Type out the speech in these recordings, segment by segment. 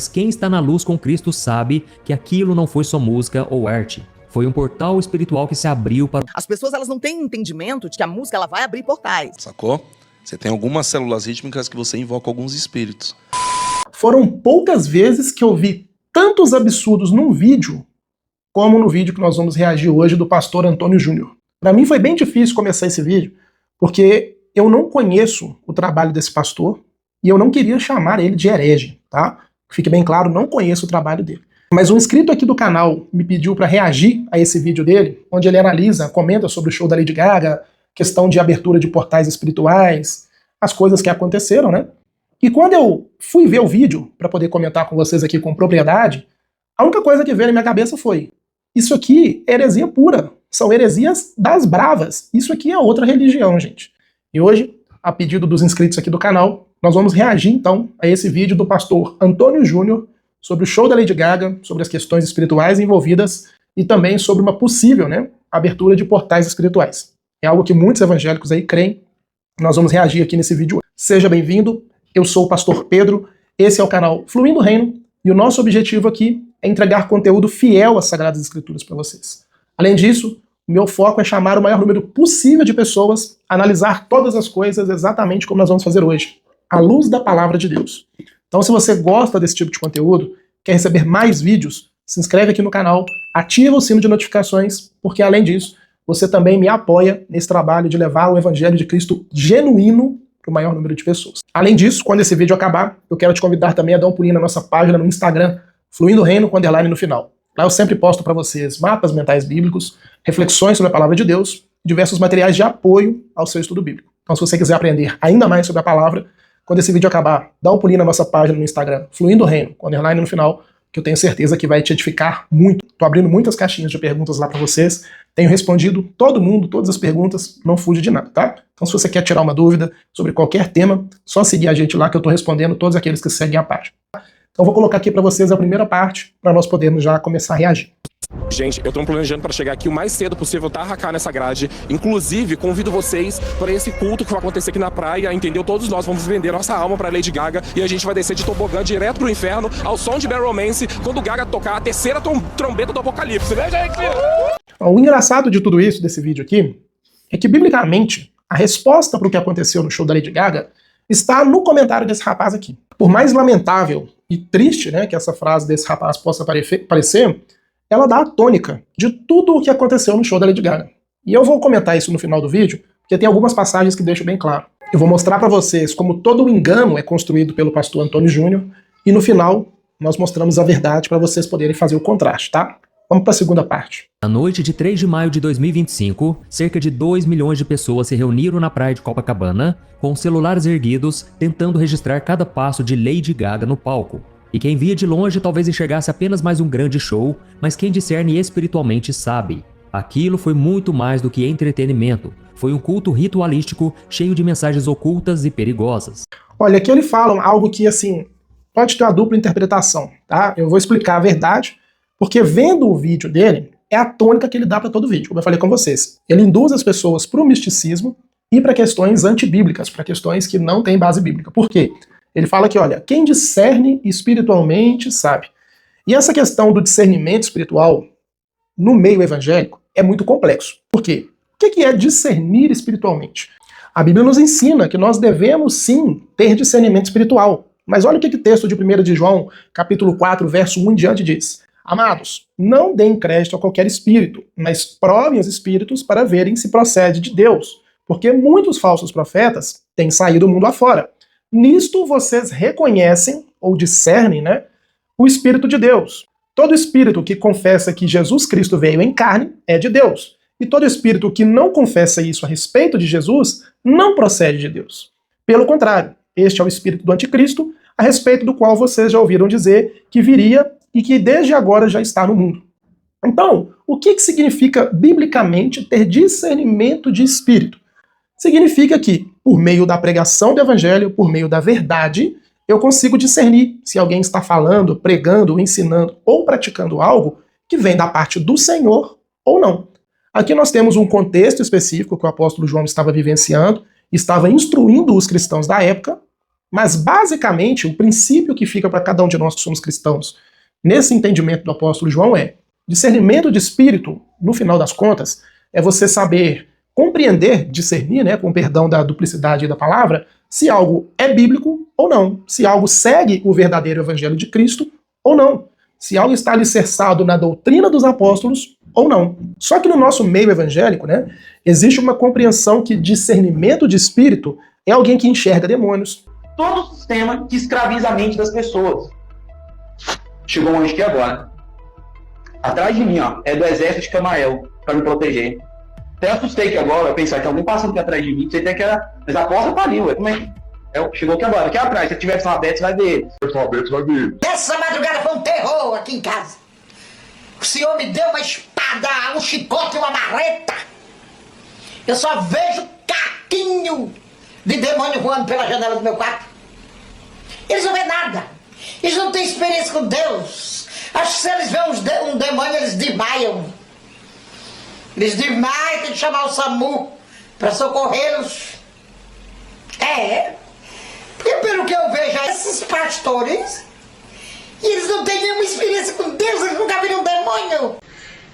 Quem está na luz com Cristo sabe que aquilo não foi só música ou arte. Foi um portal espiritual que se abriu para... As pessoas, elas não têm entendimento de que a música, ela vai abrir portais. Sacou? Você tem algumas células rítmicas que você invoca alguns espíritos. Foram poucas vezes que eu vi tantos absurdos num vídeo como no vídeo que nós vamos reagir hoje do pastor Antônio Júnior. Para mim foi bem difícil começar esse vídeo, porque eu não conheço o trabalho desse pastor e eu não queria chamar ele de herege, tá? Fique bem claro, não conheço o trabalho dele. Mas um inscrito aqui do canal me pediu para reagir a esse vídeo dele, onde ele analisa, comenta sobre o show da Lady Gaga, questão de abertura de portais espirituais, as coisas que aconteceram, né? E quando eu fui ver o vídeo, para poder comentar com vocês aqui com propriedade, a única coisa que veio na minha cabeça foi: isso aqui é heresia pura, são heresias das bravas, isso aqui é outra religião, gente. E hoje, a pedido dos inscritos aqui do canal, nós vamos reagir então a esse vídeo do pastor Antônio Júnior sobre o show da Lady Gaga, sobre as questões espirituais envolvidas e também sobre uma possível, abertura de portais espirituais. É algo que muitos evangélicos aí creem. Nós vamos reagir aqui nesse vídeo. Seja bem-vindo, eu sou o pastor Pedro, esse é o canal Fluindo o Reino e o nosso objetivo aqui é entregar conteúdo fiel às Sagradas Escrituras para vocês. Além disso, o meu foco é chamar o maior número possível de pessoas a analisar todas as coisas exatamente como nós vamos fazer hoje, à luz da palavra de Deus. Então, se você gosta desse tipo de conteúdo, quer receber mais vídeos, se inscreve aqui no canal, ativa o sino de notificações, porque além disso, você também me apoia nesse trabalho de levar o Evangelho de Cristo genuíno para o maior número de pessoas. Além disso, quando esse vídeo acabar, eu quero te convidar também a dar um pulinho na nossa página no Instagram, Fluindo o Reino com underline no final. Lá eu sempre posto para vocês mapas mentais bíblicos, reflexões sobre a palavra de Deus e diversos materiais de apoio ao seu estudo bíblico. Então, se você quiser aprender ainda mais sobre a palavra, quando esse vídeo acabar, dá um pulinho na nossa página no Instagram, Fluindo o Reino, com underline no final, que eu tenho certeza que vai te edificar muito. Tô abrindo muitas caixinhas de perguntas lá para vocês, tenho respondido todo mundo, todas as perguntas, não fuja de nada, tá? Então, se você quer tirar uma dúvida sobre qualquer tema, só seguir a gente lá que eu tô respondendo todos aqueles que seguem a página. Então, vou colocar aqui para vocês a primeira parte, para nós podermos já começar a reagir. Gente, eu tô planejando para chegar aqui o mais cedo possível, tarracar nessa grade. Inclusive, convido vocês para esse culto que vai acontecer aqui na praia, entendeu? Todos nós vamos vender nossa alma para Lady Gaga e a gente vai descer de tobogã direto pro inferno ao som de Bad Romance quando Gaga tocar a terceira trombeta do Apocalipse. Veja aí, O engraçado de tudo isso, desse vídeo aqui, é que, biblicamente, a resposta para o que aconteceu no show da Lady Gaga está no comentário desse rapaz aqui. Por mais lamentável e triste, que essa frase desse rapaz possa parecer, ela dá a tônica de tudo o que aconteceu no show da Lady Gaga. E eu vou comentar isso no final do vídeo, porque tem algumas passagens que deixam bem claro. Eu vou mostrar para vocês como todo o engano é construído pelo pastor Antônio Júnior, e no final nós mostramos a verdade para vocês poderem fazer o contraste, tá? Vamos para a segunda parte. Na noite de 3 de maio de 2025, cerca de 2 milhões de pessoas se reuniram na praia de Copacabana, com celulares erguidos, tentando registrar cada passo de Lady Gaga no palco. E quem via de longe talvez enxergasse apenas mais um grande show, mas quem discerne espiritualmente sabe. Aquilo foi muito mais do que entretenimento. Foi um culto ritualístico cheio de mensagens ocultas e perigosas. Olha, aqui ele fala algo que, assim, pode ter uma dupla interpretação, tá? Eu vou explicar a verdade, porque vendo o vídeo dele, é a tônica que ele dá para todo vídeo, como eu falei com vocês. Ele induz as pessoas para o misticismo e para questões antibíblicas, para questões que não têm base bíblica. Por quê? Ele fala que, olha, quem discerne espiritualmente sabe. E essa questão do discernimento espiritual no meio evangélico é muito complexo. Por quê? O que é discernir espiritualmente? A Bíblia nos ensina que nós devemos sim ter discernimento espiritual. Mas olha o que o texto de 1 de João, capítulo 4, verso 1 em diante diz. Amados, não deem crédito a qualquer espírito, mas provem os espíritos para verem se procede de Deus. Porque muitos falsos profetas têm saído do mundo afora. Nisto vocês reconhecem, ou discernem, o Espírito de Deus. Todo espírito que confessa que Jesus Cristo veio em carne é de Deus. E todo espírito que não confessa isso a respeito de Jesus não procede de Deus. Pelo contrário, este é o espírito do anticristo, a respeito do qual vocês já ouviram dizer que viria e que desde agora já está no mundo. Então, o que significa biblicamente ter discernimento de espírito? Significa que, por meio da pregação do evangelho, por meio da verdade, eu consigo discernir se alguém está falando, pregando, ensinando ou praticando algo que vem da parte do Senhor ou não. Aqui nós temos um contexto específico que o apóstolo João estava vivenciando, estava instruindo os cristãos da época, Mas, basicamente, o princípio que fica para cada um de nós que somos cristãos, nesse entendimento do apóstolo João, é discernimento de espírito, no final das contas, é você saber compreender, discernir, né, com perdão da duplicidade da palavra, se algo é bíblico ou não, se algo segue o verdadeiro evangelho de Cristo ou não, se algo está alicerçado na doutrina dos apóstolos ou não. Só que no nosso meio evangélico, né, existe uma compreensão que discernimento de espírito é alguém que enxerga demônios. Todo o sistema que escraviza a mente das pessoas. Chegou um anjo aqui agora. Atrás de mim, ó, é do exército de Camael, para me proteger. Até assustei aqui agora, eu pensei que alguém passando aqui atrás de mim, pensei até que era. Mas a porta tá ali, ué. Como é que. Chegou aqui agora, aqui atrás. Se tiver som aberto, você vai ver. Essa madrugada foi um terror aqui em casa. O senhor me deu uma espada, um chicote e uma marreta. Eu só vejo caquinho de demônio voando pela janela do meu quarto. Eles não vêem nada. Eles não têm experiência com Deus. Acho que se eles veem um demônio, eles desmaiam. Eles desmaiam, tem que chamar o SAMU para socorrê-los. Porque pelo que eu vejo, esses pastores, eles não têm nenhuma experiência com Deus, eles nunca viram um demônio.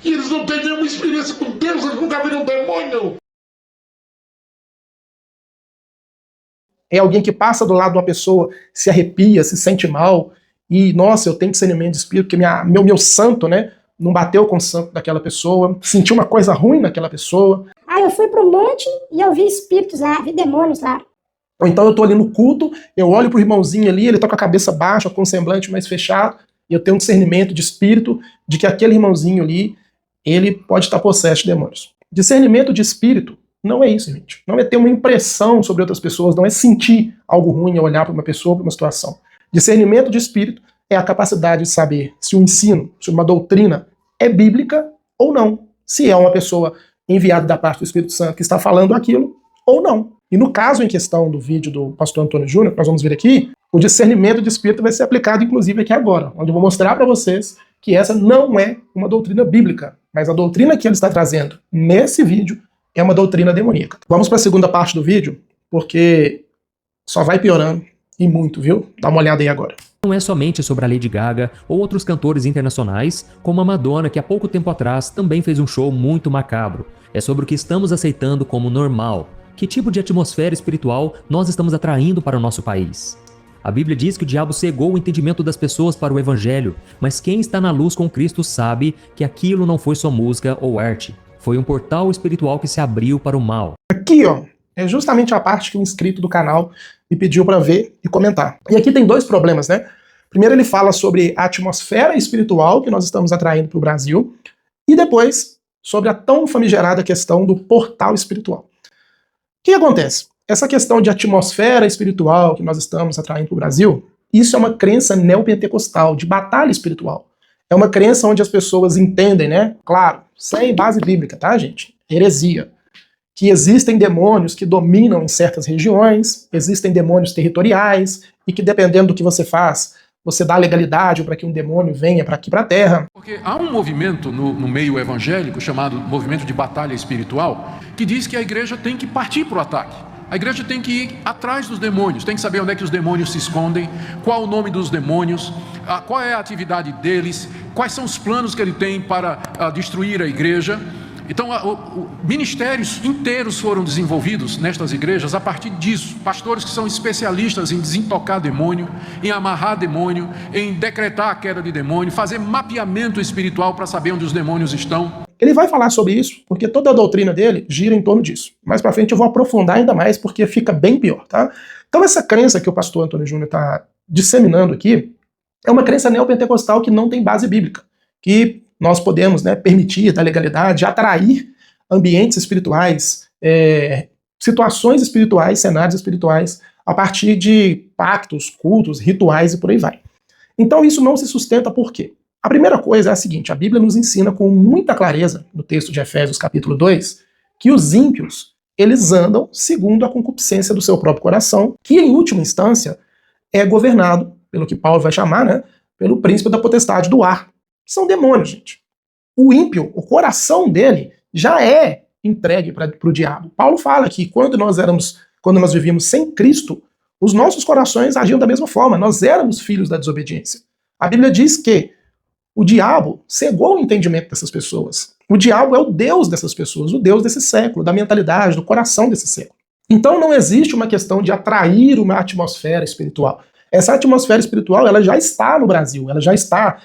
Eles não têm nenhuma experiência com Deus, eles nunca viram um demônio. É alguém que passa do lado de uma pessoa, se arrepia, se sente mal, e, nossa, eu tenho discernimento de espírito, porque meu santo, né, não bateu com o santo daquela pessoa, sentiu uma coisa ruim naquela pessoa. Eu fui pro monte e eu vi espíritos lá, vi demônios lá. Ou então eu tô ali no culto, eu olho pro irmãozinho ali, ele tá com a cabeça baixa, com o semblante mais fechado, e eu tenho um discernimento de espírito de que aquele irmãozinho ali, ele pode estar possesso de demônios. Discernimento de espírito não é isso, gente. Não é ter uma impressão sobre outras pessoas, não é sentir algo ruim ao olhar para uma pessoa, para uma situação. Discernimento de espírito é a capacidade de saber se o ensino, se uma doutrina é bíblica ou não. Se é uma pessoa enviada da parte do Espírito Santo que está falando aquilo ou não. E no caso em questão do vídeo do pastor Antônio Júnior, que nós vamos ver aqui, o discernimento de espírito vai ser aplicado inclusive aqui agora, onde eu vou mostrar para vocês que essa não é uma doutrina bíblica, mas a doutrina que ele está trazendo nesse vídeo é uma doutrina demoníaca. Vamos para a segunda parte do vídeo, porque só vai piorando e muito, viu? Dá uma olhada aí agora. Não é somente sobre a Lady Gaga ou outros cantores internacionais, como a Madonna, que há pouco tempo atrás também fez um show muito macabro. É sobre o que estamos aceitando como normal. Que tipo de atmosfera espiritual nós estamos atraindo para o nosso país? A Bíblia diz que o diabo cegou o entendimento das pessoas para o evangelho, mas quem está na luz com Cristo sabe que aquilo não foi só música ou arte. Foi um portal espiritual que se abriu para o mal. Aqui, ó, é justamente a parte que o inscrito do canal me pediu para ver e comentar. E aqui tem dois problemas, né? Primeiro ele fala sobre a atmosfera espiritual que nós estamos atraindo para o Brasil, e depois sobre a tão famigerada questão do portal espiritual. O que acontece? Essa questão de atmosfera espiritual que nós estamos atraindo para o Brasil, isso é uma crença neopentecostal, de batalha espiritual. É uma crença onde as pessoas entendem, né? Claro, sem base bíblica, tá, gente? Heresia. Que existem demônios que dominam em certas regiões, existem demônios territoriais, e que dependendo do que você faz, você dá legalidade para que um demônio venha para aqui para a Terra. Porque há um movimento no meio evangélico, chamado movimento de batalha espiritual, que diz que a igreja tem que partir para o ataque. A igreja tem que ir atrás dos demônios, tem que saber onde é que os demônios se escondem, qual o nome dos demônios, qual é a atividade deles, quais são os planos que ele tem para destruir a igreja. Então, ministérios inteiros foram desenvolvidos nestas igrejas a partir disso. Pastores que são especialistas em desintocar demônio, em amarrar demônio, em decretar a queda de demônio, fazer mapeamento espiritual para saber onde os demônios estão. Ele vai falar sobre isso, porque toda a doutrina dele gira em torno disso. Mais pra frente eu vou aprofundar ainda mais, porque fica bem pior, tá? Então essa crença que o pastor Antônio Júnior está disseminando aqui é uma crença neopentecostal que não tem base bíblica, que nós podemos, né, permitir, dar legalidade, atrair ambientes espirituais, situações espirituais, cenários espirituais, a partir de pactos, cultos, rituais e por aí vai. Então isso não se sustenta por quê? A primeira coisa é a seguinte: a Bíblia nos ensina com muita clareza, no texto de Efésios capítulo 2, que os ímpios, eles andam segundo a concupiscência do seu próprio coração, que em última instância é governado, pelo que Paulo vai chamar, né, pelo príncipe da potestade do ar. São demônios, gente. O ímpio, o coração dele, já é entregue para o diabo. Paulo fala que quando nós vivíamos sem Cristo, Os nossos corações agiam da mesma forma, nós éramos filhos da desobediência. A Bíblia diz que o diabo cegou o entendimento dessas pessoas. O diabo é o Deus dessas pessoas, o Deus desse século, da mentalidade, do coração desse século. Então não existe uma questão de atrair uma atmosfera espiritual. Essa atmosfera espiritual, ela já está no Brasil, ela já está.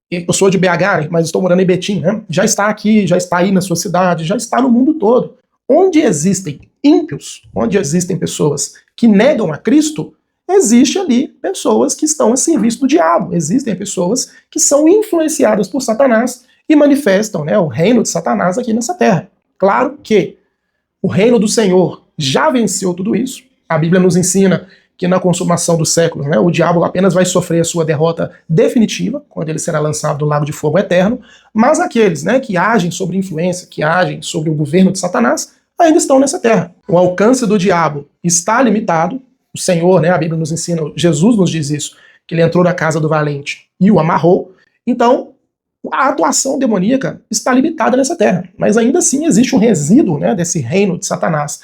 Eu sou de BH, mas estou morando em Betim, né? Já está aqui, já está aí na sua cidade, já está no mundo todo. Onde existem ímpios, onde existem pessoas que negam a Cristo, existe ali pessoas que estão a serviço do diabo. Existem pessoas que são influenciadas por Satanás e manifestam, né, o reino de Satanás aqui nessa terra. Claro que o reino do Senhor já venceu tudo isso. A Bíblia nos ensina que na consumação dos séculos, né, o diabo apenas vai sofrer a sua derrota definitiva, quando ele será lançado no lago de fogo eterno, mas aqueles, né, que agem sob influência, que agem sobre o governo de Satanás, ainda estão nessa terra. O alcance do diabo está limitado. O Senhor, né, a Bíblia nos ensina, Jesus nos diz isso, que ele entrou na casa do valente e o amarrou. Então, a atuação demoníaca está limitada nessa terra, mas ainda assim existe um resíduo, né, desse reino de Satanás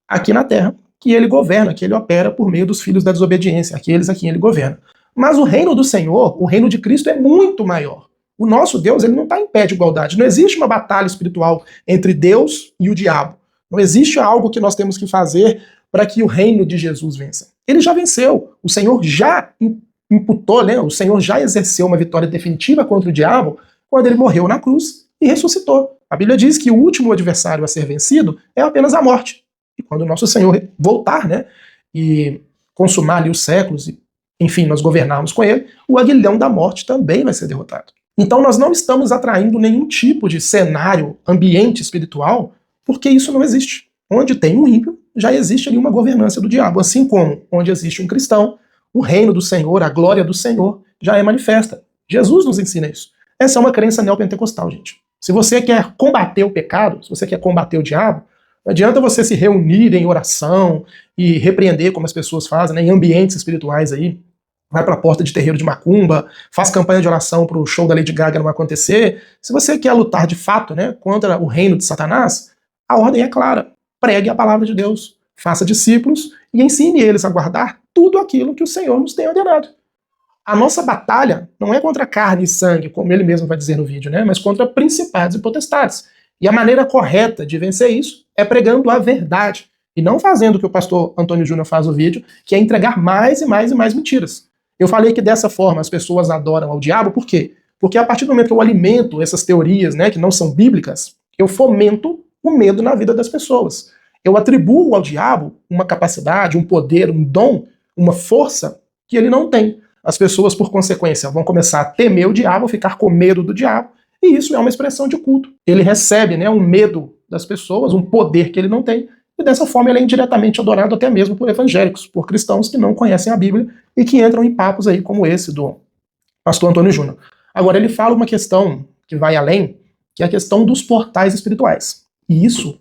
aqui na terra, que ele governa, que ele opera por meio dos filhos da desobediência, aqueles a quem ele governa. Mas o reino do Senhor, o reino de Cristo, é muito maior. O nosso Deus, ele não está em pé de igualdade. Não existe uma batalha espiritual entre Deus e o diabo. Não existe algo que nós temos que fazer para que o reino de Jesus vença. Ele já venceu. O Senhor já imputou, né? O Senhor já exerceu uma vitória definitiva contra o diabo quando ele morreu na cruz e ressuscitou. A Bíblia diz que o último adversário a ser vencido é apenas a morte. E quando o nosso Senhor voltar, né, e consumar ali os séculos, e, enfim, nós governarmos com ele, o aguilhão da morte também vai ser derrotado. Então nós não estamos atraindo nenhum tipo de cenário, ambiente espiritual, porque isso não existe. Onde tem um ímpio, já existe ali uma governança do diabo. Assim como onde existe um cristão, o reino do Senhor, a glória do Senhor, já é manifesta. Jesus nos ensina isso. Essa é uma crença neopentecostal, gente. Se você quer combater o pecado, se você quer combater o diabo, não adianta você se reunir em oração e repreender, como as pessoas fazem, né, em ambientes espirituais aí. Vai para a porta de terreiro de macumba, faz campanha de oração para o show da Lady Gaga não acontecer. Se você quer lutar de fato, né, contra o reino de Satanás, a ordem é clara. Pregue a palavra de Deus, faça discípulos e ensine eles a guardar tudo aquilo que o Senhor nos tem ordenado. A nossa batalha não é contra carne e sangue, como ele mesmo vai dizer no vídeo, né, mas contra principados e potestades. E a maneira correta de vencer isso é pregando a verdade, e não fazendo o que o pastor Antônio Júnior faz no vídeo, que é entregar mais e mais e mais mentiras. Eu falei que dessa forma as pessoas adoram ao diabo, por quê? Porque a partir do momento que eu alimento essas teorias, né, que não são bíblicas, eu fomento o medo na vida das pessoas. Eu atribuo ao diabo uma capacidade, um poder, um dom, uma força que ele não tem. As pessoas, por consequência, vão começar a temer o diabo, ficar com medo do diabo, e isso é uma expressão de culto. Ele recebe, né, um medo das pessoas, um poder que ele não tem, e dessa forma ele é indiretamente adorado até mesmo por evangélicos, por cristãos que não conhecem a Bíblia e que entram em papos aí como esse do pastor Antônio Júnior. Agora ele fala uma questão que vai além, que é a questão dos portais espirituais. E isso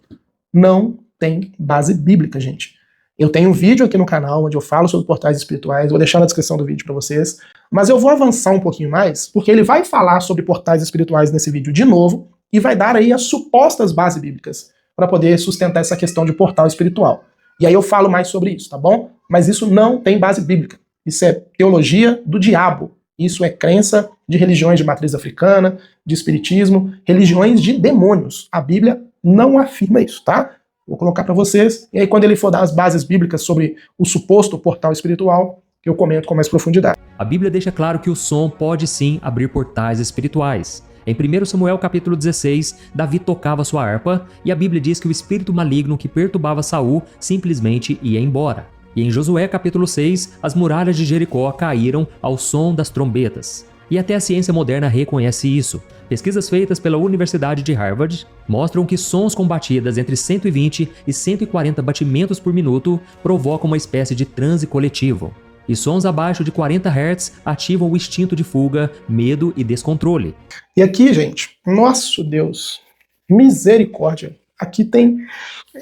não tem base bíblica, gente. Eu tenho um vídeo aqui no canal onde eu falo sobre portais espirituais, vou deixar na descrição do vídeo para vocês, mas eu vou avançar um pouquinho mais, porque ele vai falar sobre portais espirituais nesse vídeo de novo e vai dar aí as supostas bases bíblicas para poder sustentar essa questão de portal espiritual. E aí eu falo mais sobre isso, tá bom? Mas isso não tem base bíblica. Isso é teologia do diabo. Isso é crença de religiões de matriz africana, de espiritismo, religiões de demônios. A Bíblia não afirma isso, tá? Vou colocar para vocês, e aí quando ele for dar as bases bíblicas sobre o suposto portal espiritual, eu comento com mais profundidade. A Bíblia deixa claro que o som pode sim abrir portais espirituais. Em 1 Samuel capítulo 16, Davi tocava sua harpa, e a Bíblia diz que o espírito maligno que perturbava Saul simplesmente ia embora. E em Josué capítulo 6, as muralhas de Jericó caíram ao som das trombetas. E até a ciência moderna reconhece isso. Pesquisas feitas pela Universidade de Harvard mostram que sons com batidas entre 120 e 140 batimentos por minuto provocam uma espécie de transe coletivo. E sons abaixo de 40 Hz ativam o instinto de fuga, medo e descontrole. E aqui, gente, nosso Deus, misericórdia. Aqui tem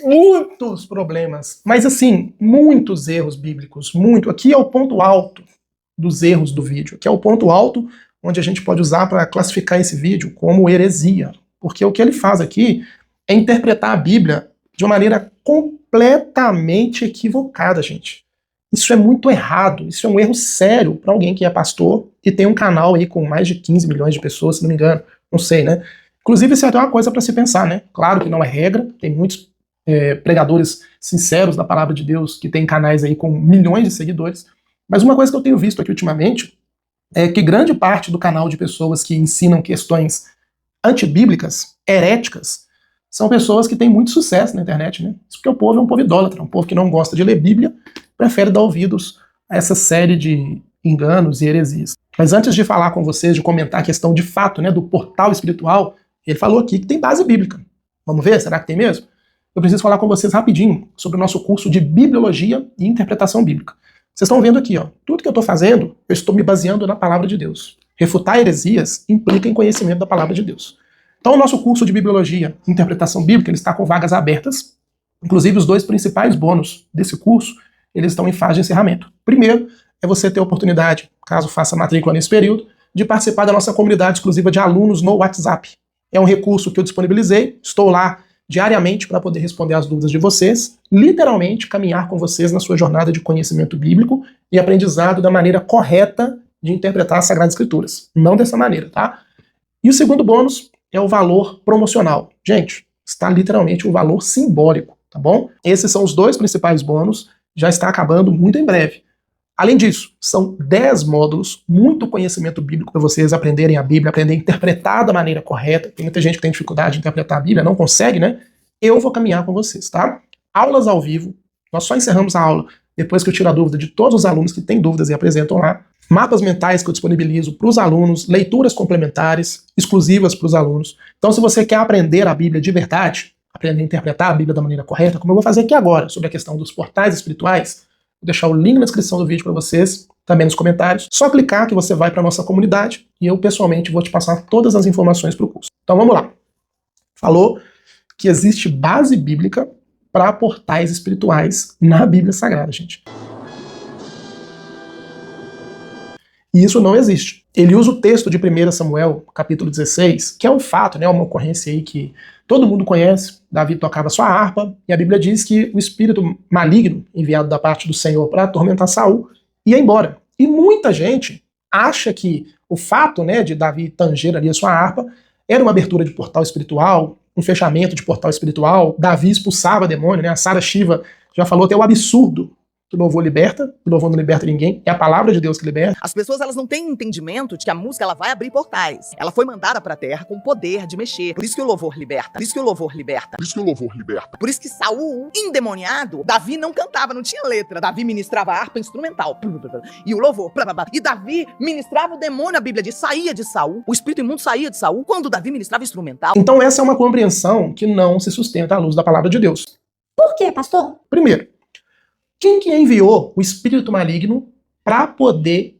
muitos problemas, mas assim, muitos erros bíblicos, muito. Aqui é o ponto alto dos erros do vídeo, que é o ponto alto onde a gente pode usar para classificar esse vídeo como heresia. Porque o que ele faz aqui é interpretar a Bíblia de uma maneira completamente equivocada, gente. Isso é muito errado, isso é um erro sério para alguém que é pastor e tem um canal aí com mais de 15 milhões de pessoas, se não me engano, não sei, né? Inclusive, isso é até uma coisa para se pensar, né? Claro que não é regra, tem muitos pregadores sinceros da palavra de Deus que têm canais aí com milhões de seguidores, mas uma coisa que eu tenho visto aqui ultimamente é que grande parte do canal de pessoas que ensinam questões antibíblicas, heréticas, são pessoas que têm muito sucesso na internet, né? Isso porque o povo é um povo idólatra, um povo que não gosta de ler Bíblia, prefere dar ouvidos a essa série de enganos e heresias. Mas antes de falar com vocês, de comentar a questão de fato, né, do portal espiritual, ele falou aqui que tem base bíblica. Vamos ver? Será que tem mesmo? Eu preciso falar com vocês rapidinho sobre o nosso curso de Bibliologia e Interpretação Bíblica. Vocês estão vendo aqui, ó, tudo que eu estou fazendo, eu estou me baseando na palavra de Deus. Refutar heresias implica em conhecimento da palavra de Deus. Então o nosso curso de Bibliologia e Interpretação Bíblica, ele está com vagas abertas. Inclusive os 2 principais bônus desse curso, eles estão em fase de encerramento. Primeiro, é você ter a oportunidade, caso faça matrícula nesse período, de participar da nossa comunidade exclusiva de alunos no WhatsApp. É um recurso que eu disponibilizei, estou lá diariamente para poder responder às dúvidas de vocês, literalmente caminhar com vocês na sua jornada de conhecimento bíblico e aprendizado da maneira correta de interpretar as Sagradas Escrituras. Não dessa maneira, tá? E o segundo bônus é o valor promocional. Gente, está literalmente um valor simbólico, tá bom? Esses são os 2 principais bônus, já está acabando muito em breve. Além disso, são 10 módulos, muito conhecimento bíblico para vocês aprenderem a Bíblia, aprender a interpretar da maneira correta. Tem muita gente que tem dificuldade de interpretar a Bíblia, não consegue, né? Eu vou caminhar com vocês, tá? Aulas ao vivo, nós só encerramos a aula depois que eu tiro a dúvida de todos os alunos que têm dúvidas e apresentam lá. Mapas mentais que eu disponibilizo para os alunos, leituras complementares, exclusivas para os alunos. Então, se você quer aprender a Bíblia de verdade, aprender a interpretar a Bíblia da maneira correta, como eu vou fazer aqui agora, sobre a questão dos portais espirituais, vou deixar o link na descrição do vídeo para vocês, também nos comentários. Só clicar que você vai para a nossa comunidade e eu, pessoalmente, vou te passar todas as informações para o curso. Então, vamos lá. Falou que existe base bíblica para portais espirituais na Bíblia Sagrada, gente. E isso não existe. Ele usa o texto de 1 Samuel, capítulo 16, que é um fato, né, uma ocorrência aí que todo mundo conhece. Davi tocava sua harpa, e a Bíblia diz que o espírito maligno, enviado da parte do Senhor para atormentar Saul, ia embora. E muita gente acha que o fato, né, de Davi tanger ali a sua harpa era uma abertura de portal espiritual, um fechamento de portal espiritual. Davi expulsava demônio, né? A Sara Shiva já falou até o absurdo que o louvor liberta, que o louvor não liberta ninguém, é a palavra de Deus que liberta. As pessoas, elas não têm entendimento de que a música, ela vai abrir portais. Ela foi mandada pra terra com o poder de mexer. Por isso que o louvor liberta. Por isso que o louvor liberta. Por isso que o louvor liberta. Por isso que Saul, endemoniado, Davi não cantava, não tinha letra. Davi ministrava a harpa instrumental. E o louvor. E Davi ministrava o demônio, a Bíblia diz, saía de Saul. O espírito imundo saía de Saul quando Davi ministrava instrumental. Então essa é uma compreensão que não se sustenta à luz da palavra de Deus. Por quê, pastor? Primeiro, quem que enviou o espírito maligno para poder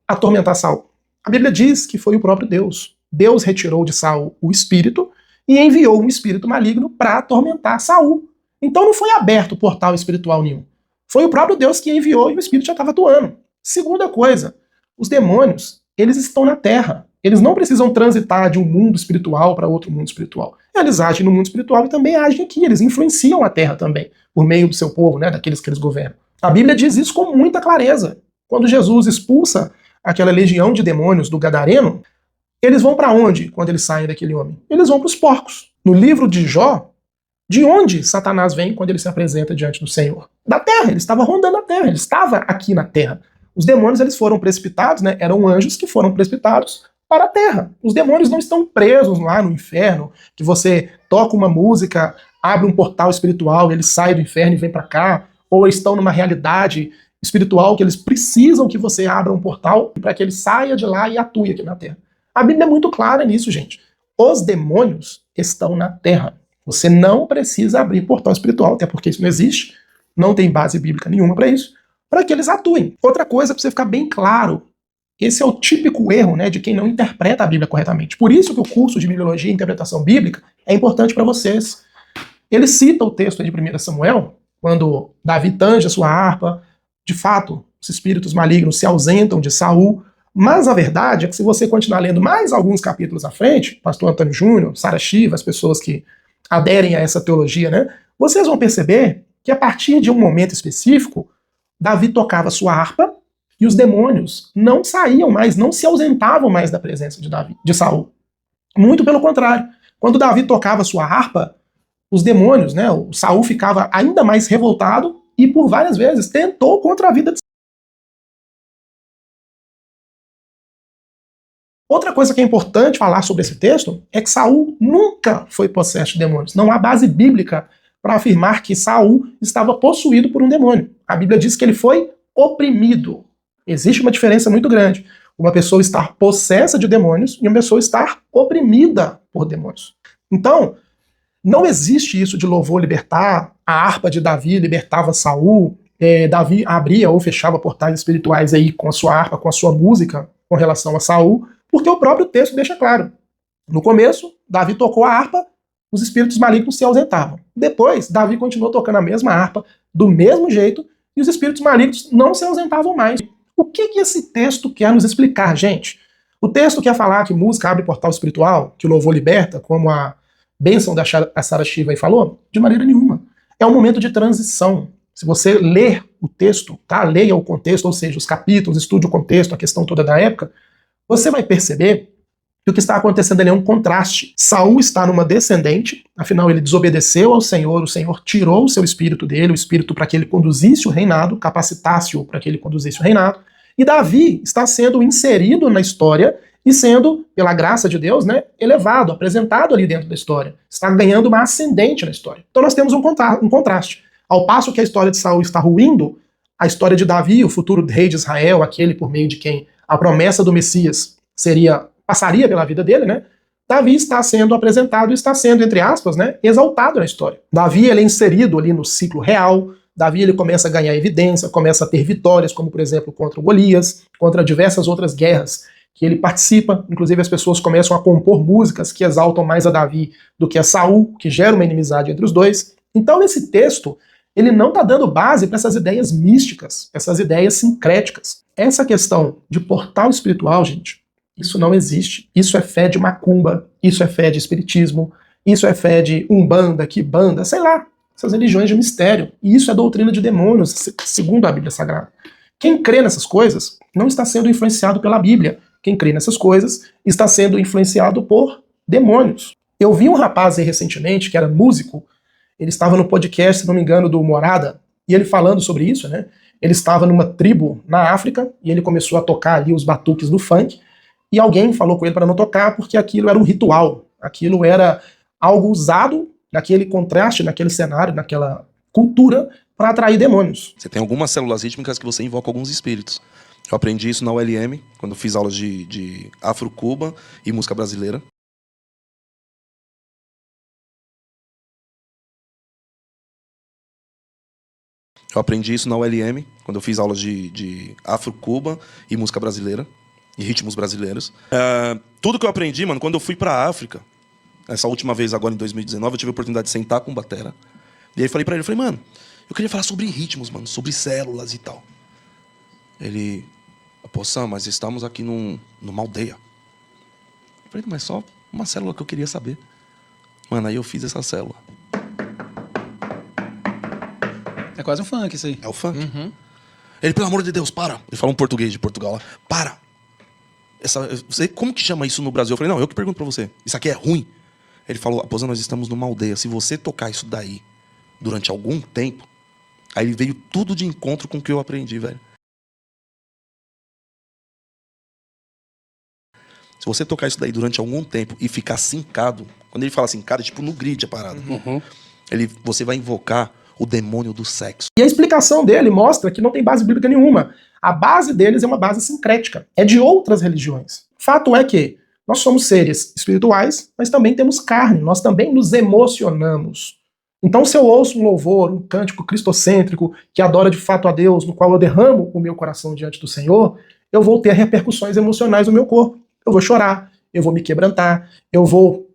atormentar Saul? A Bíblia diz que foi o próprio Deus. Deus retirou de Saul o espírito e enviou um espírito maligno para atormentar Saul. Então não foi aberto o portal espiritual nenhum. Foi o próprio Deus que enviou e o espírito já estava atuando. Segunda coisa, os demônios, eles estão na terra. Eles não precisam transitar de um mundo espiritual para outro mundo espiritual. Eles agem no mundo espiritual e também agem aqui. Eles influenciam a terra também, por meio do seu povo, né, daqueles que eles governam. A Bíblia diz isso com muita clareza. Quando Jesus expulsa aquela legião de demônios do Gadareno, eles vão para onde quando eles saem daquele homem? Eles vão para os porcos. No livro de Jó, de onde Satanás vem quando ele se apresenta diante do Senhor? Da terra. Ele estava rondando a terra. Ele estava aqui na terra. Os demônios, eles foram precipitados, né? Eram anjos que foram precipitados para a terra. Os demônios não estão presos lá no inferno, que você toca uma música, abre um portal espiritual, ele sai do inferno e vem para cá, ou estão numa realidade espiritual que eles precisam que você abra um portal para que ele saia de lá e atue aqui na terra. A Bíblia é muito clara nisso, gente. Os demônios estão na terra. Você não precisa abrir portal espiritual, até porque isso não existe, não tem base bíblica nenhuma para isso, para que eles atuem. Outra coisa, para você ficar bem claro, esse é o típico erro, né, de quem não interpreta a Bíblia corretamente. Por isso que o curso de Bibliologia e Interpretação Bíblica é importante para vocês. Ele cita o texto de 1 Samuel, quando Davi tange a sua harpa, de fato, os espíritos malignos se ausentam de Saul, mas a verdade é que se você continuar lendo mais alguns capítulos à frente, pastor Antônio Júnior, Sara Shiva, as pessoas que aderem a essa teologia, né, vocês vão perceber que a partir de um momento específico, Davi tocava sua harpa e os demônios não saíam mais, não se ausentavam mais da presença de Saul. Muito pelo contrário. Quando Davi tocava sua harpa, os demônios, né, o Saul ficava ainda mais revoltado e por várias vezes tentou contra a vida de Saul. Outra coisa que é importante falar sobre esse texto é que Saul nunca foi possesso de demônios. Não há base bíblica para afirmar que Saul estava possuído por um demônio. A Bíblia diz que ele foi oprimido. Existe uma diferença muito grande. Uma pessoa estar possessa de demônios e uma pessoa estar oprimida por demônios. Então, não existe isso de louvor libertar, a harpa de Davi libertava Saul, Davi abria ou fechava portais espirituais aí com a sua harpa, com a sua música com relação a Saul, porque o próprio texto deixa claro. No começo, Davi tocou a harpa, os espíritos malignos se ausentavam. Depois, Davi continuou tocando a mesma harpa, do mesmo jeito, e os espíritos malignos não se ausentavam mais. O que esse texto quer nos explicar, gente? O texto quer falar que música abre portal espiritual, que o louvor liberta, como a bênção da Sarah Shiva aí falou? De maneira nenhuma. É um momento de transição. Se você ler o texto, tá? Leia o contexto, ou seja, os capítulos, estude o contexto, a questão toda da época, você vai perceber que o que está acontecendo ali é um contraste. Saul está numa descendente, afinal ele desobedeceu ao Senhor, o Senhor tirou o seu espírito dele, o espírito para que ele conduzisse o reinado, capacitasse-o para que ele conduzisse o reinado, e Davi está sendo inserido na história e sendo, pela graça de Deus, né, elevado, apresentado ali dentro da história. Está ganhando uma ascendente na história. Então nós temos um contraste. Ao passo que a história de Saul está ruindo, a história de Davi, o futuro rei de Israel, aquele por meio de quem a promessa do Messias passaria pela vida dele, né? Davi está sendo apresentado e está sendo, entre aspas, né, exaltado na história. Davi ele é inserido ali no ciclo real. Davi ele começa a ganhar evidência, começa a ter vitórias, como por exemplo contra o Golias, contra diversas outras guerras que ele participa. Inclusive as pessoas começam a compor músicas que exaltam mais a Davi do que a Saul, que gera uma inimizade entre os dois. Então esse texto ele não está dando base para essas ideias místicas, essas ideias sincréticas. Essa questão de portal espiritual, gente, isso não existe. Isso é fé de macumba, isso é fé de espiritismo, isso é fé de umbanda, quibanda, sei lá, essas religiões de mistério. E isso é doutrina de demônios, segundo a Bíblia Sagrada. Quem crê nessas coisas não está sendo influenciado pela Bíblia. Quem crê nessas coisas está sendo influenciado por demônios. Eu vi um rapaz aí recentemente, que era músico, ele estava no podcast, se não me engano, do Morada, e ele falando sobre isso, né? Ele estava numa tribo na África, e ele começou a tocar ali os batuques do funk, e alguém falou com ele para não tocar, porque aquilo era um ritual, aquilo era algo usado naquele contraste, naquele cenário, naquela cultura, para atrair demônios. Você tem algumas células rítmicas que você invoca alguns espíritos. Eu aprendi isso na ULM, quando fiz aulas de Afro-Cuba e música brasileira. Eu aprendi isso na ULM, quando eu fiz aulas de Afro-Cuba e música brasileira, e ritmos brasileiros. Tudo que eu aprendi, mano, quando eu fui pra África, essa última vez agora em 2019, eu tive a oportunidade de sentar com o batera. E aí falei pra ele, mano, eu queria falar sobre ritmos, mano, sobre células e tal. Ele, pô, Sam, mas estamos aqui numa aldeia. Eu falei, mas só uma célula que eu queria saber. Mano, aí eu fiz essa célula. É quase um funk isso aí. É o funk. Uhum. Ele, pelo amor de Deus, para. Ele fala um português de Portugal lá. Para. Como que chama isso no Brasil? Eu falei, não, eu que pergunto pra você. Isso aqui é ruim? Ele falou, Raposa, nós estamos numa aldeia. Se você tocar isso daí durante algum tempo, aí veio tudo de encontro com o que eu aprendi, velho. Se você tocar isso daí durante algum tempo e ficar sincado, quando ele fala sincado, é tipo no grid a parada. Uhum. Você vai invocar o demônio do sexo. E a explicação dele mostra que não tem base bíblica nenhuma. A base deles é uma base sincrética. É de outras religiões. Fato é que nós somos seres espirituais, mas também temos carne. Nós também nos emocionamos. Então, se eu ouço um louvor, um cântico cristocêntrico, que adora de fato a Deus, no qual eu derramo o meu coração diante do Senhor, eu vou ter repercussões emocionais no meu corpo. Eu vou chorar, eu vou me quebrantar, eu vou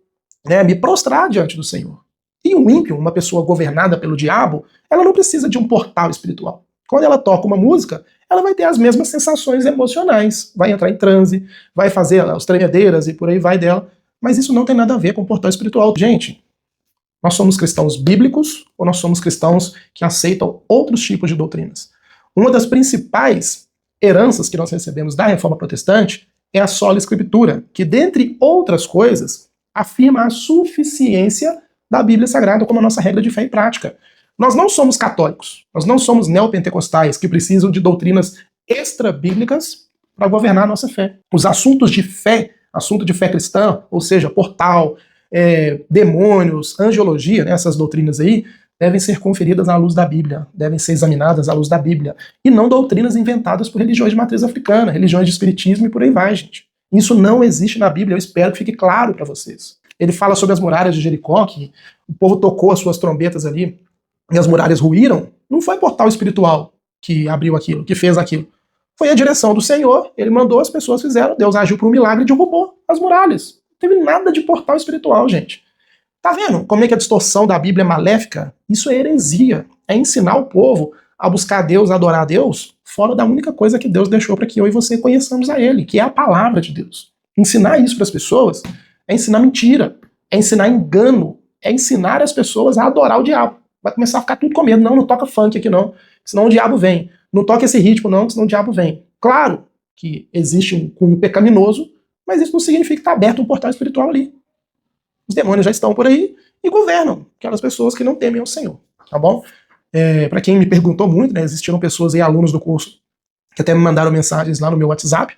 me prostrar diante do Senhor. E um ímpio, uma pessoa governada pelo diabo, ela não precisa de um portal espiritual. Quando ela toca uma música, ela vai ter as mesmas sensações emocionais, vai entrar em transe, vai fazer as tremedeiras e por aí vai dela, mas isso não tem nada a ver com o portal espiritual. Gente, nós somos cristãos bíblicos ou nós somos cristãos que aceitam outros tipos de doutrinas? Uma das principais heranças que nós recebemos da Reforma Protestante é a sola Escritura, que, dentre outras coisas, afirma a suficiência da Bíblia Sagrada como a nossa regra de fé e prática. Nós não somos católicos, nós não somos neopentecostais que precisam de doutrinas extra-bíblicas para governar a nossa fé. Os assuntos de fé, assunto de fé cristã, ou seja, portal, demônios, angiologia, né, essas doutrinas aí, devem ser conferidas à luz da Bíblia, devem ser examinadas à luz da Bíblia, e não doutrinas inventadas por religiões de matriz africana, religiões de espiritismo e por aí vai, gente. Isso não existe na Bíblia, eu espero que fique claro para vocês. Ele fala sobre as muralhas de Jericó, que o povo tocou as suas trombetas ali, e as muralhas ruíram. Não foi portal espiritual que abriu aquilo, que fez aquilo. Foi a direção do Senhor, ele mandou, as pessoas fizeram, Deus agiu por um milagre e derrubou as muralhas. Não teve nada de portal espiritual, gente. Tá vendo como é que a distorção da Bíblia é maléfica? Isso é heresia. É ensinar o povo a buscar Deus, a adorar a Deus, fora da única coisa que Deus deixou para que eu e você conheçamos a Ele, que é a palavra de Deus. Ensinar isso para as pessoas é ensinar mentira, é ensinar engano, é ensinar as pessoas a adorar o diabo. Vai começar a ficar tudo com medo. Não toca funk aqui não, senão o diabo vem. Não toca esse ritmo não, senão o diabo vem. Claro que existe um cunho pecaminoso, mas isso não significa que está aberto um portal espiritual ali. Os demônios já estão por aí e governam aquelas pessoas que não temem ao Senhor, tá bom? Para quem me perguntou muito, né, existiram pessoas aí, alunos do curso, que até me mandaram mensagens lá no meu WhatsApp.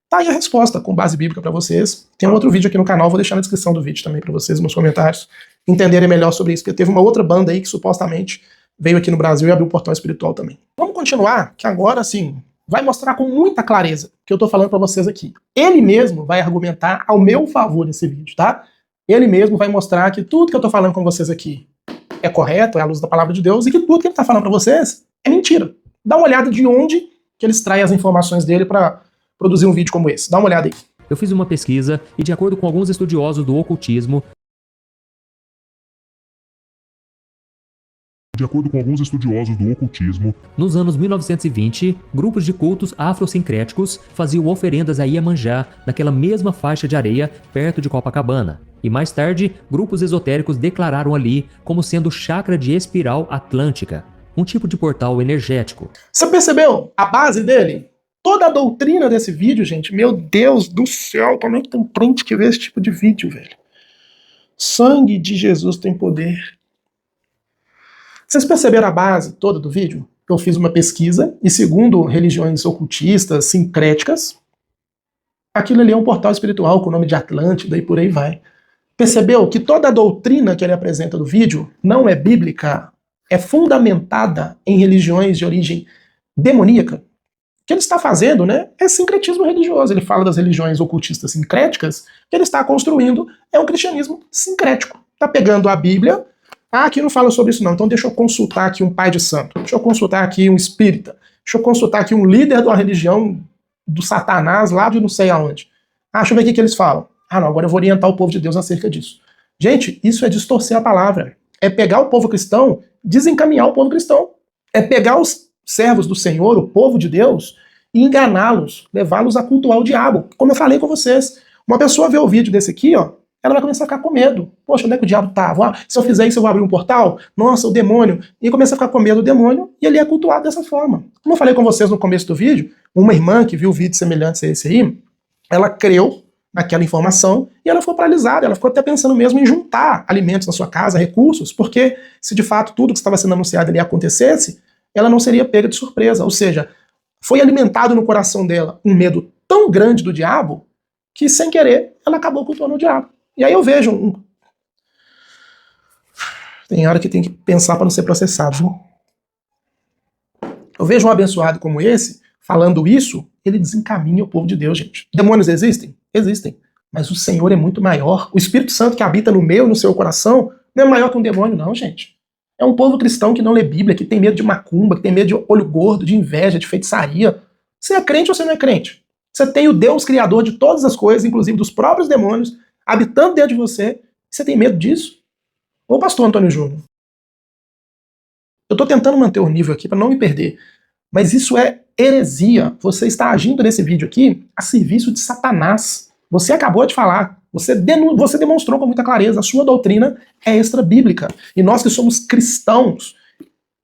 Tá aí a resposta com base bíblica para vocês. Tem um outro vídeo aqui no canal, vou deixar na descrição do vídeo também para vocês, nos comentários, entenderem melhor sobre isso, porque teve uma outra banda aí que supostamente veio aqui no Brasil e abriu um portal espiritual também. Vamos continuar, que agora, assim, vai mostrar com muita clareza o que eu tô falando para vocês aqui. Ele mesmo vai argumentar ao meu favor nesse vídeo, tá? Ele mesmo vai mostrar que tudo que eu tô falando com vocês aqui é correto, é a luz da palavra de Deus, e que tudo que ele tá falando para vocês é mentira. Dá uma olhada de onde que ele extrai as informações dele para produzir um vídeo como esse. Dá uma olhada aí. Eu fiz uma pesquisa e, de acordo com alguns estudiosos do ocultismo, nos anos 1920, grupos de cultos afrosincréticos faziam oferendas a Iemanjá naquela mesma faixa de areia perto de Copacabana. E mais tarde, grupos esotéricos declararam ali como sendo chakra de espiral atlântica, um tipo de portal energético. Você percebeu a base dele? Toda a doutrina desse vídeo, gente, meu Deus do céu, como é que tem crente que vê esse tipo de vídeo, velho? Sangue de Jesus tem poder. Vocês perceberam a base toda do vídeo? Eu fiz uma pesquisa e, segundo religiões ocultistas, sincréticas, aquilo ali é um portal espiritual com o nome de Atlântida e por aí vai. Percebeu que toda a doutrina que ele apresenta no vídeo não é bíblica, é fundamentada em religiões de origem demoníaca? O que ele está fazendo, né, é sincretismo religioso. Ele fala das religiões ocultistas sincréticas, que ele está construindo é um cristianismo sincrético. Está pegando a Bíblia. Aqui não fala sobre isso não, então deixa eu consultar aqui um pai de santo, deixa eu consultar aqui um espírita, deixa eu consultar aqui um líder de uma religião do Satanás lá de não sei aonde. Deixa eu ver o que eles falam. Não, agora eu vou orientar o povo de Deus acerca disso. Gente, isso é distorcer a palavra. É pegar o povo cristão, desencaminhar o povo cristão. É pegar os servos do Senhor, o povo de Deus, e enganá-los, levá-los a cultuar o diabo. Como eu falei com vocês, uma pessoa vê o vídeo desse aqui, ó, ela vai começar a ficar com medo. Poxa, onde é que o diabo tá? Se eu fizer isso, eu vou abrir um portal? Nossa, o demônio. E começa a ficar com medo do demônio e ele é cultuado dessa forma. Como eu falei com vocês no começo do vídeo, uma irmã que viu vídeos semelhantes a esse aí, ela creu naquela informação e ela ficou paralisada. Ela ficou até pensando mesmo em juntar alimentos na sua casa, recursos, porque se de fato tudo que estava sendo anunciado ali acontecesse, ela não seria pega de surpresa. Ou seja, foi alimentado no coração dela um medo tão grande do diabo que, sem querer, ela acabou cultuando o diabo. E aí eu vejo tem hora que tem que pensar para não ser processado, viu? Eu vejo um abençoado como esse, falando isso, ele desencaminha o povo de Deus, gente. Demônios existem? Existem. Mas o Senhor é muito maior. O Espírito Santo que habita no meu e no seu coração não é maior que um demônio, não, gente. É um povo cristão que não lê Bíblia, que tem medo de macumba, que tem medo de olho gordo, de inveja, de feitiçaria. Você é crente ou você não é crente? Você tem o Deus criador de todas as coisas, inclusive dos próprios demônios, habitando dentro de você. Você tem medo disso? Ô pastor Antônio Júnior, eu estou tentando manter o nível aqui para não me perder, mas isso é heresia. Você está agindo nesse vídeo aqui a serviço de Satanás. Você acabou de falar, você demonstrou com muita clareza, a sua doutrina é extra-bíblica. E nós que somos cristãos,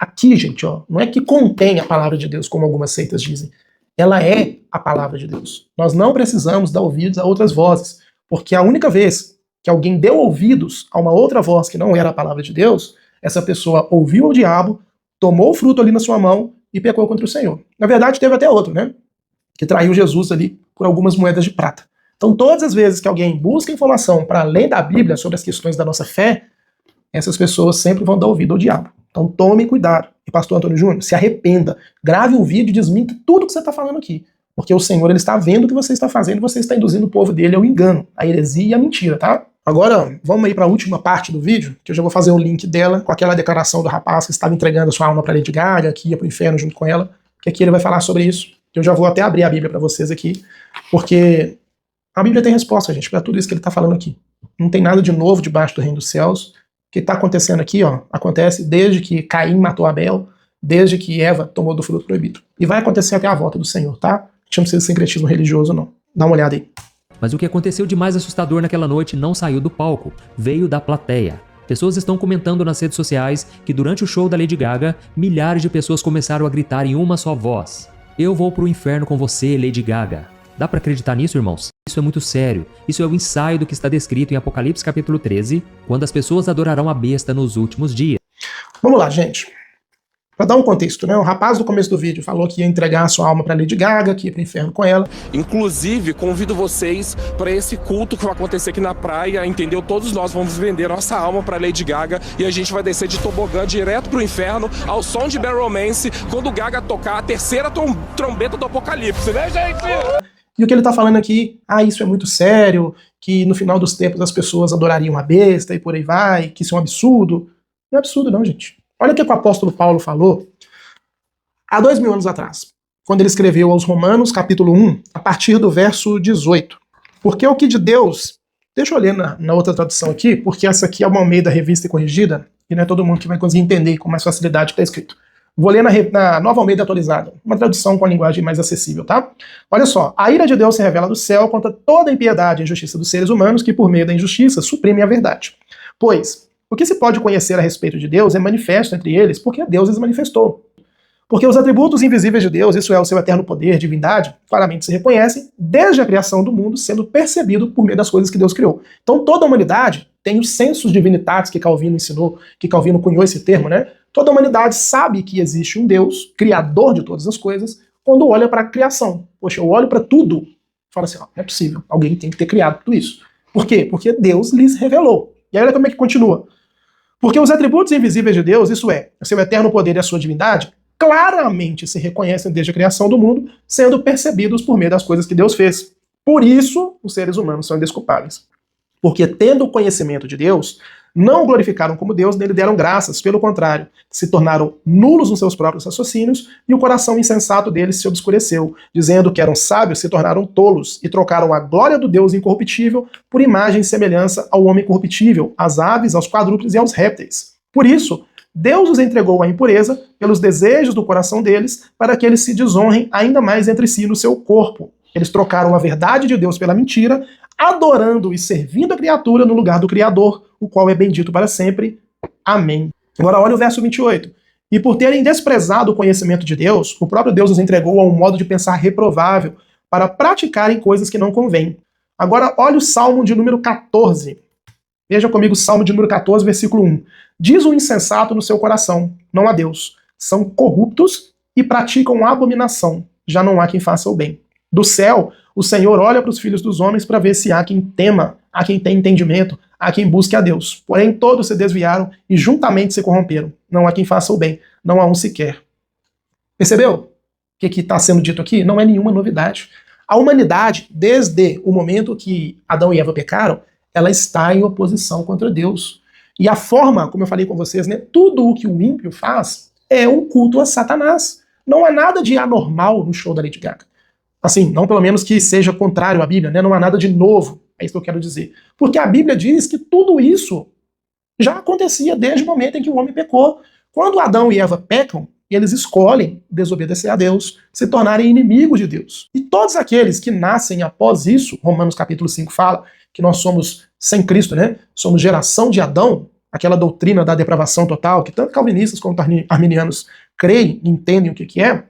aqui, gente, ó, não é que contém a palavra de Deus, como algumas seitas dizem. Ela é a palavra de Deus. Nós não precisamos dar ouvidos a outras vozes, porque a única vez que alguém deu ouvidos a uma outra voz que não era a palavra de Deus, essa pessoa ouviu o diabo, tomou o fruto ali na sua mão e pecou contra o Senhor. Na verdade, teve até outro, né? Que traiu Jesus ali por algumas moedas de prata. Então, todas as vezes que alguém busca informação para além da Bíblia sobre as questões da nossa fé, essas pessoas sempre vão dar ouvido ao diabo. Então, tome cuidado. E pastor Antônio Júnior, se arrependa. Grave um vídeo e desminta tudo que você está falando aqui. Porque o Senhor ele está vendo o que você está fazendo e você está induzindo o povo dele ao engano, à heresia e à mentira, tá? Agora, vamos aí para a última parte do vídeo, que eu já vou fazer o link dela com aquela declaração do rapaz que estava entregando a sua alma para Lady Gaga, que ia para o inferno junto com ela, que aqui ele vai falar sobre isso. Eu já vou até abrir a Bíblia para vocês aqui, porque a Bíblia tem resposta, gente, para tudo isso que ele está falando aqui. Não tem nada de novo debaixo do reino dos céus. O que está acontecendo aqui, ó, acontece desde que Caim matou Abel, desde que Eva tomou do fruto proibido. E vai acontecer até a volta do Senhor, tá? A gente não precisa de sincretismo religioso, não. Dá uma olhada aí. Mas o que aconteceu de mais assustador naquela noite não saiu do palco, veio da plateia. Pessoas estão comentando nas redes sociais que durante o show da Lady Gaga, milhares de pessoas começaram a gritar em uma só voz: "Eu vou pro inferno com você, Lady Gaga." Dá pra acreditar nisso, irmãos? Isso é muito sério. Isso é o ensaio do que está descrito em Apocalipse capítulo 13, quando as pessoas adorarão a besta nos últimos dias. Vamos lá, gente. Pra dar um contexto, né? O rapaz do começo do vídeo falou que ia entregar a sua alma pra Lady Gaga, que ia pro inferno com ela. Inclusive, convido vocês para esse culto que vai acontecer aqui na praia, entendeu? Todos nós vamos vender nossa alma para Lady Gaga e a gente vai descer de tobogã direto pro inferno ao som de Bad Romance, quando Gaga tocar a terceira trombeta do Apocalipse, né, gente? E o que ele tá falando aqui, isso é muito sério, que no final dos tempos as pessoas adorariam a besta e por aí vai, que isso é um absurdo. Não é absurdo não, gente. Olha o que o apóstolo Paulo falou há 2000 anos atrás, quando ele escreveu aos Romanos, capítulo 1, a partir do verso 18. Porque o que de Deus... Deixa eu ler na outra tradução aqui, porque essa aqui é uma Almeida Revista e Corrigida, e não é todo mundo que vai conseguir entender com mais facilidade o que está escrito. Vou ler na Nova Almeida Atualizada, uma tradução com a linguagem mais acessível, tá? Olha só, a ira de Deus se revela do céu contra toda a impiedade e injustiça dos seres humanos que por meio da injustiça suprimem a verdade. Pois... o que se pode conhecer a respeito de Deus é manifesto entre eles, porque Deus os manifestou. Porque os atributos invisíveis de Deus, isso é, o seu eterno poder, divindade, claramente se reconhecem desde a criação do mundo, sendo percebido por meio das coisas que Deus criou. Então toda a humanidade tem os sensus divinitatis que Calvino ensinou, que Calvino cunhou esse termo, né? Toda a humanidade sabe que existe um Deus, criador de todas as coisas, quando olha para a criação. Poxa, eu olho para tudo e falo assim, não é possível, alguém tem que ter criado tudo isso. Por quê? Porque Deus lhes revelou. E aí olha como é que continua. Porque os atributos invisíveis de Deus, isso é, o seu eterno poder e a sua divindade, claramente se reconhecem desde a criação do mundo, sendo percebidos por meio das coisas que Deus fez. Por isso, os seres humanos são indesculpáveis. Porque, tendo o conhecimento de Deus, não o glorificaram como Deus, nem lhe deram graças, pelo contrário, se tornaram nulos nos seus próprios raciocínios, e o coração insensato deles se obscureceu, dizendo que eram sábios, se tornaram tolos, e trocaram a glória do Deus incorruptível por imagem e semelhança ao homem corruptível, às aves, aos quadrúpedes e aos répteis. Por isso, Deus os entregou à impureza pelos desejos do coração deles, para que eles se desonrem ainda mais entre si no seu corpo. Eles trocaram a verdade de Deus pela mentira, adorando e servindo a criatura no lugar do Criador, o qual é bendito para sempre. Amém. Agora olha o verso 28. E por terem desprezado o conhecimento de Deus, o próprio Deus os entregou a um modo de pensar reprovável, para praticarem coisas que não convêm. Agora olha o Salmo de número 14. Veja comigo o Salmo de número 14, versículo 1. Diz o insensato no seu coração, não há Deus. São corruptos e praticam abominação. Já não há quem faça o bem. Do céu, o Senhor olha para os filhos dos homens para ver se há quem tema, há quem tenha entendimento, há quem busque a Deus. Porém, todos se desviaram e juntamente se corromperam. Não há quem faça o bem, não há um sequer. Percebeu? O que está sendo dito aqui? Não é nenhuma novidade. A humanidade, desde o momento que Adão e Eva pecaram, ela está em oposição contra Deus. E a forma, como eu falei com vocês, né, tudo o que o ímpio faz é um culto a Satanás. Não há nada de anormal no show da Lady Gaga. Assim, não pelo menos que seja contrário à Bíblia, né? Não há nada de novo, é isso que eu quero dizer. Porque a Bíblia diz que tudo isso já acontecia desde o momento em que o homem pecou. Quando Adão e Eva pecam, eles escolhem desobedecer a Deus, se tornarem inimigos de Deus. E todos aqueles que nascem após isso, Romanos capítulo 5 fala que nós somos sem Cristo, né? Somos geração de Adão, aquela doutrina da depravação total, que tanto calvinistas quanto arminianos creem e entendem o que é,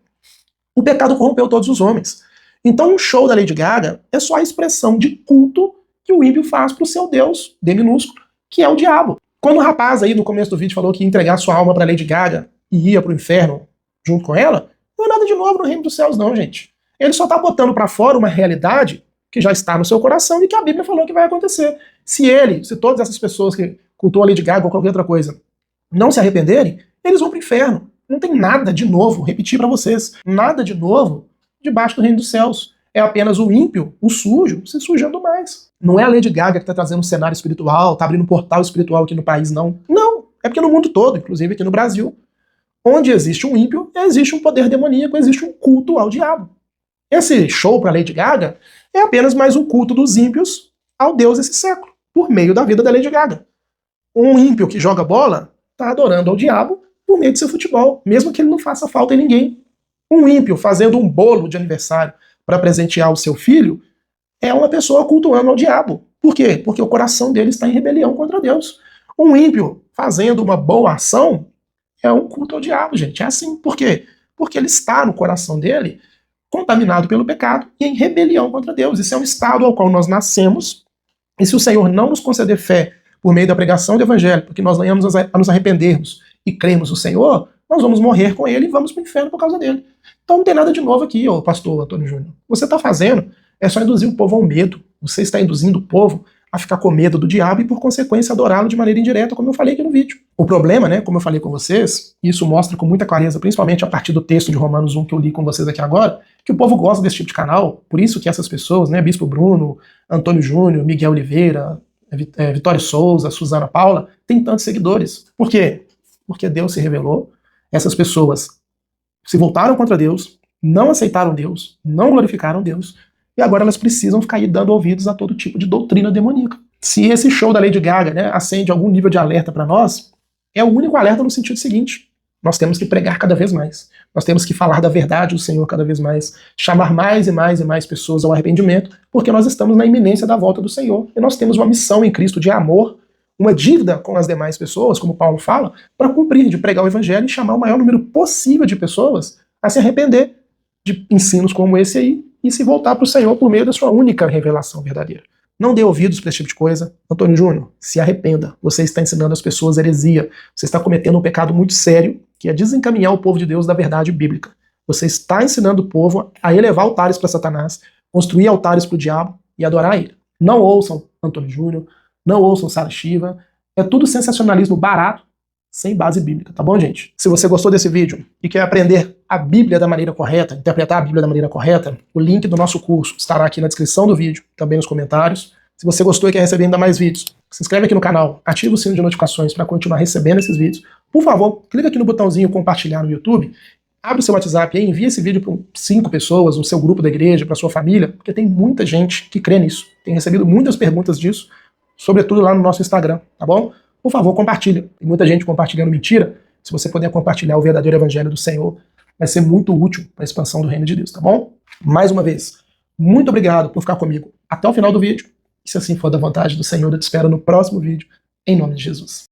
o pecado corrompeu todos os homens. Então um show da Lady Gaga é só a expressão de culto que o ímpio faz para o seu Deus, D minúsculo, que é o diabo. Quando o rapaz aí no começo do vídeo falou que ia entregar sua alma para Lady Gaga e ia para o inferno junto com ela, não é nada de novo no reino dos céus não, gente. Ele só está botando para fora uma realidade que já está no seu coração e que a Bíblia falou que vai acontecer. Se todas essas pessoas que cultuam a Lady Gaga ou qualquer outra coisa não se arrependerem, eles vão para o inferno. Não tem nada de novo, repetir para vocês, nada de novo debaixo do reino dos céus. É apenas o ímpio, o sujo, se sujando mais. Não é a Lady Gaga que está trazendo um cenário espiritual, está abrindo um portal espiritual aqui no país, não. Não, é porque no mundo todo, inclusive aqui no Brasil, onde existe um ímpio, existe um poder demoníaco, existe um culto ao diabo. Esse show para Lady Gaga é apenas mais um culto dos ímpios ao Deus desse século, por meio da vida da Lady Gaga. Um ímpio que joga bola está adorando ao diabo por meio de seu futebol, mesmo que ele não faça falta em ninguém. Um ímpio fazendo um bolo de aniversário para presentear o seu filho é uma pessoa cultuando ao diabo. Por quê? Porque o coração dele está em rebelião contra Deus. Um ímpio fazendo uma boa ação é um culto ao diabo, gente. É assim. Por quê? Porque ele está no coração dele contaminado pelo pecado e em rebelião contra Deus. Isso é um estado ao qual nós nascemos, e se o Senhor não nos conceder fé por meio da pregação do Evangelho, porque nós venhamos a nos arrependermos e cremos no Senhor, nós vamos morrer com ele e vamos para o inferno por causa dele. Então não tem nada de novo aqui, ô pastor Antônio Júnior. O que você está fazendo é só induzir o povo ao medo. Você está induzindo o povo a ficar com medo do diabo e, por consequência, adorá-lo de maneira indireta, como eu falei aqui no vídeo. O problema, né, como eu falei com vocês, e isso mostra com muita clareza, principalmente a partir do texto de Romanos 1 que eu li com vocês aqui agora, que o povo gosta desse tipo de canal, por isso que essas pessoas, né, Bispo Bruno, Antônio Júnior, Miguel Oliveira, Vitório Souza, Suzana Paula, tem tantos seguidores. Por quê? Porque Deus se revelou, essas pessoas se voltaram contra Deus, não aceitaram Deus, não glorificaram Deus, e agora elas precisam ficar aí dando ouvidos a todo tipo de doutrina demoníaca. Se esse show da Lady Gaga, né, acende algum nível de alerta para nós, é o único alerta no sentido seguinte: nós temos que pregar cada vez mais, nós temos que falar da verdade do Senhor cada vez mais, chamar mais e mais e mais pessoas ao arrependimento, porque nós estamos na iminência da volta do Senhor, e nós temos uma missão em Cristo de amor, uma dívida com as demais pessoas, como Paulo fala, para cumprir, de pregar o Evangelho e chamar o maior número possível de pessoas a se arrepender de ensinos como esse aí e se voltar para o Senhor por meio da sua única revelação verdadeira. Não dê ouvidos para esse tipo de coisa. Antônio Júnior, se arrependa. Você está ensinando as pessoas heresia. Você está cometendo um pecado muito sério, que é desencaminhar o povo de Deus da verdade bíblica. Você está ensinando o povo a elevar altares para Satanás, construir altares para o diabo e adorar ele. Não ouçam Antônio Júnior, não ouçam Sara Shiva. É tudo sensacionalismo barato, sem base bíblica, tá bom, gente? Se você gostou desse vídeo e quer aprender a Bíblia da maneira correta, interpretar a Bíblia da maneira correta, o link do nosso curso estará aqui na descrição do vídeo, também nos comentários. Se você gostou e quer receber ainda mais vídeos, se inscreve aqui no canal, ativa o sino de notificações para continuar recebendo esses vídeos. Por favor, clica aqui no botãozinho compartilhar no YouTube, abre o seu WhatsApp e envia esse vídeo para 5 pessoas, no seu grupo da igreja, para sua família, porque tem muita gente que crê nisso. Tem recebido muitas perguntas disso, sobretudo lá no nosso Instagram, tá bom? Por favor, compartilha. Tem muita gente compartilhando mentira. Se você puder compartilhar o verdadeiro evangelho do Senhor, vai ser muito útil para a expansão do reino de Deus, tá bom? Mais uma vez, muito obrigado por ficar comigo até o final do vídeo. E se assim for da vontade do Senhor, eu te espero no próximo vídeo, em nome de Jesus.